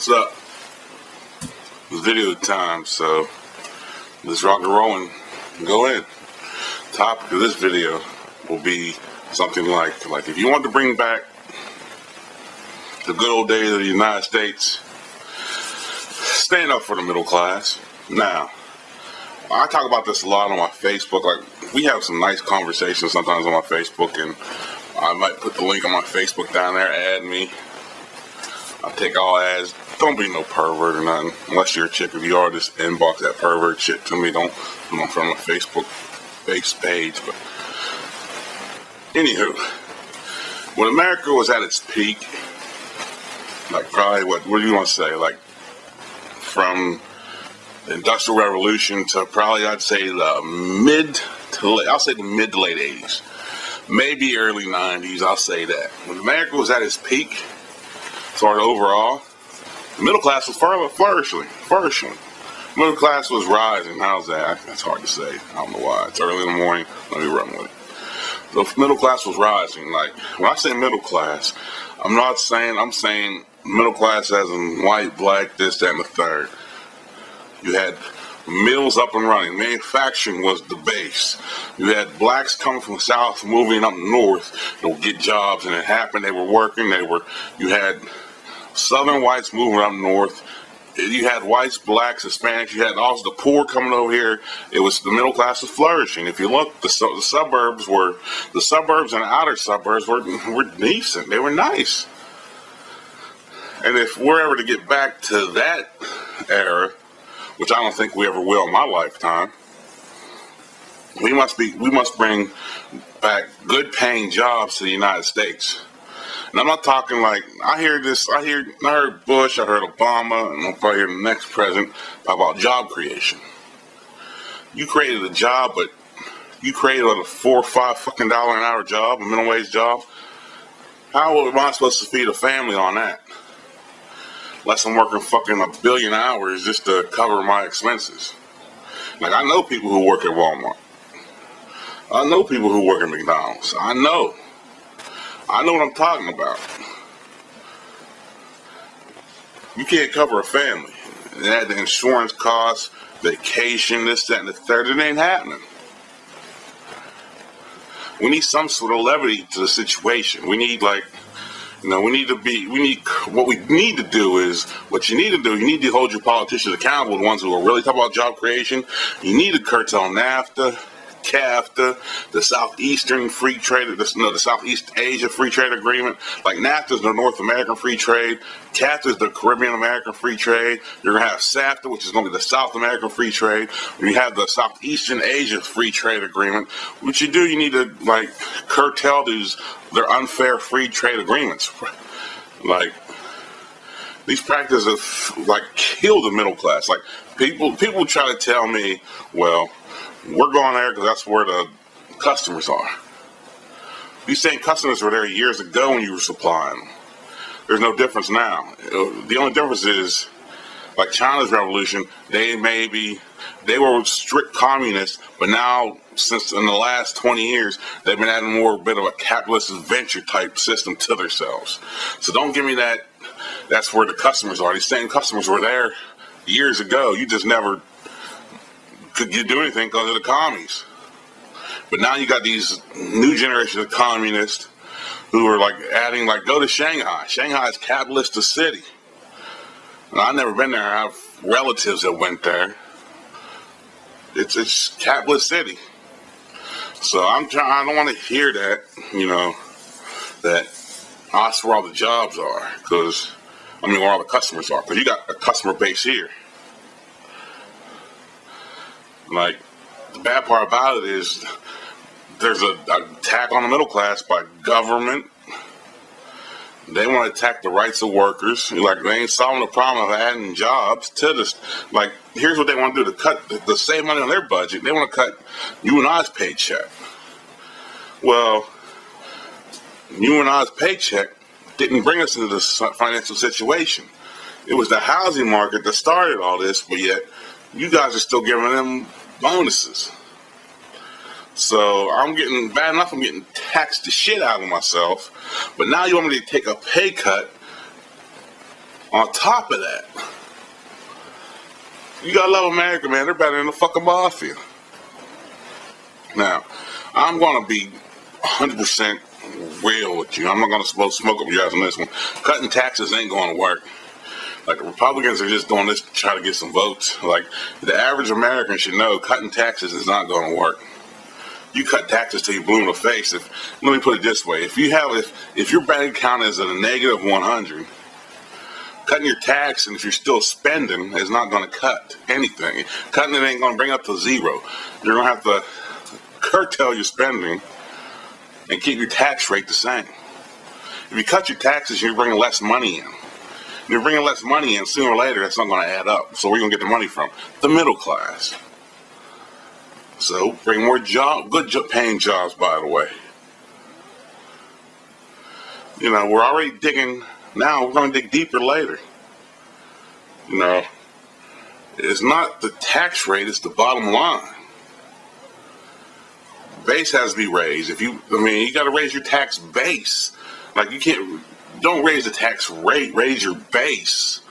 What's up? It's video time, so let's rock and roll and go in. The topic of this video will be something like if you want to bring back the good old days of the United States, stand up for the middle class. Now, I talk about this a lot on my Facebook. Like, we have some nice conversations sometimes on my Facebook, and I might put the link on my Facebook down there. Add me. I'll take all ads. Don't be no pervert or nothing. Unless you're a chick. If you are, just inbox that pervert shit to me. Don't come from my Facebook page. But anywho, when America was at its peak, like probably what do you want to say? Like from the Industrial Revolution to probably I'd say the mid to late 80s, maybe early 90s. I'll say that when America was at its peak. Sort of overall, the middle class was flourishing. Middle class was rising. How's that? That's hard to say. I don't know why. It's early in the morning. Let me run with it. The middle class was rising. Like, when I say middle class, I'm saying middle class as in white, black, this, that, and the third. You had mills up and running. Manufacturing was the base. You had blacks coming from the south, moving up north to get jobs, and it happened. They were working. You had southern whites moving up north. You had whites, blacks, Hispanics. You had also the poor coming over here. It was the middle class was flourishing. If you look, the suburbs and the outer suburbs were decent. They were nice. And if we're ever to get back to that era, which I don't think we ever will in my lifetime, we must bring back good paying jobs to the United States. And I'm not talking like, I heard Bush, I heard Obama, and I'll probably hear the next president talk about job creation. You created a job, but you created a $4 or $5 an hour job, a minimum wage job. How am I supposed to feed a family on that? Unless I'm working fucking 1 billion hours just to cover my expenses. Like, I know people who work at Walmart. I know people who work at McDonald's. I know what I'm talking about. You can't cover a family. And add the insurance costs, vacation, this, that, and the third. It ain't happening. We need some sort of levity to the situation. We need what you need to do is, you need to hold your politicians accountable, the ones who are really talking about job creation. You need to curtail NAFTA, CAFTA, the Southeastern Free Trade, the Southeast Asia Free Trade Agreement. Like, NAFTA is the North American Free Trade, CAFTA is the Caribbean American Free Trade. You're going to have SAFTA, which is going to be the South American Free Trade. You have the Southeastern Asia Free Trade Agreement. What you do, you need to curtail their unfair free trade agreements. Like, these practices have killed the middle class. Like, people try to tell me, well, we're going there because that's where the customers are. These same customers were there years ago when you were supplying them. There's no difference now. The only difference is, like China's revolution, they were strict communists, but now, since in the last 20 years, they've been adding more a bit of a capitalist venture type system to themselves. So don't give me that's where the customers are. These same customers were there years ago. You just never could do anything because of the commies. But now you got these new generation of communists who are adding, go to Shanghai. Shanghai is capitalist a city. And I've never been there. I have relatives that went there. It's capitalist city. So I don't want to hear that, that's where all the jobs are, where all the customers are, because you got a customer base here. Like, the bad part about it is there's an attack on the middle class by government. They want to attack the rights of workers. They ain't solving the problem of adding jobs to this. Here's what they want to do to save money on their budget. They want to cut you and I's paycheck. Well, you and I's paycheck didn't bring us into this financial situation. It was the housing market that started all this, but yet you guys are still giving them bonuses. So I'm getting taxed the shit out of myself, but now you want me to take a pay cut On top of that, you gotta love America, man. They're better than the fucking mafia. Now, I'm gonna be 100% real with you. I'm not gonna smoke up your ass on this one. Cutting taxes ain't gonna work. Like, the Republicans are just doing this to try to get some votes. Like, the average American should know cutting taxes is not gonna work. You cut taxes till you blue in the face. Let me put it this way: if your bank account is at a negative 100, cutting your tax, and if you're still spending, is not going to cut anything. Cutting it ain't going to bring up to zero. You're going to have to curtail your spending and keep your tax rate the same. If you cut your taxes, you're bringing less money in. You're bringing less money in, sooner or later, that's not going to add up. So where are you going to get the money from? The middle class. So bring more good paying jobs, by the way. You know, we're already digging now, we're going to dig deeper later. You know, it's not the tax rate, it's the bottom line. Base has to be raised. You got to raise your tax base. Like, don't raise the tax rate, raise your base.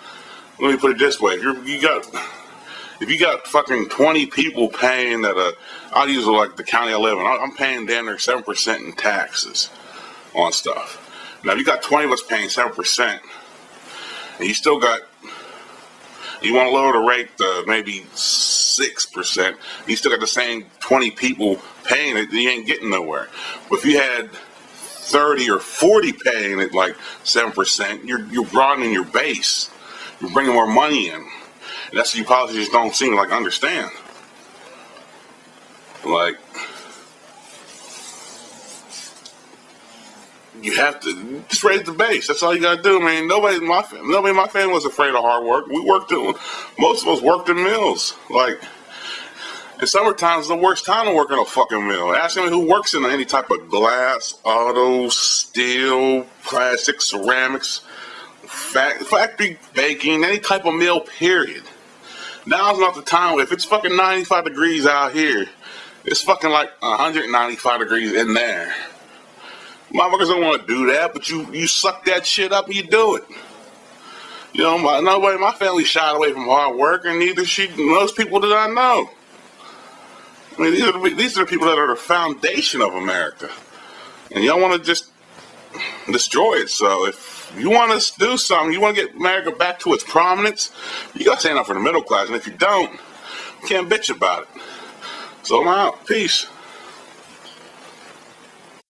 Let me put it this way: if you got fucking 20 people paying I'll use like the county I live in. I'm paying down there 7% in taxes on stuff. Now, if you got 20 of us paying 7%, and you want to lower the rate to maybe 6%, you still got the same 20 people paying it, you ain't getting nowhere. But if you had 30 or 40 paying it like 7%, you're broadening your base. You're bringing more money in. And that's what you politicians don't seem like understand. Like, you have to just raise the base. That's all you gotta do, man. Nobody in my family was afraid of hard work. Most of us worked in mills. Like, in summertime is the worst time to work in a fucking mill. Ask me who works in any type of glass, auto, steel, plastic, ceramics, factory baking, any type of mill, period. Now's not the time. If it's fucking 95 degrees out here, it's fucking like 195 degrees in there. Motherfuckers don't want to do that, but you suck that shit up and you do it. You know, nobody in my family shied away from hard work, and neither should most people that I know. I mean, these are the people that are the foundation of America, and y'all want to just destroy it. So if you want to do something, you want to get America back to its prominence, you got to stand up for the middle class, and if you don't, you can't bitch about it. So I'm out. Peace.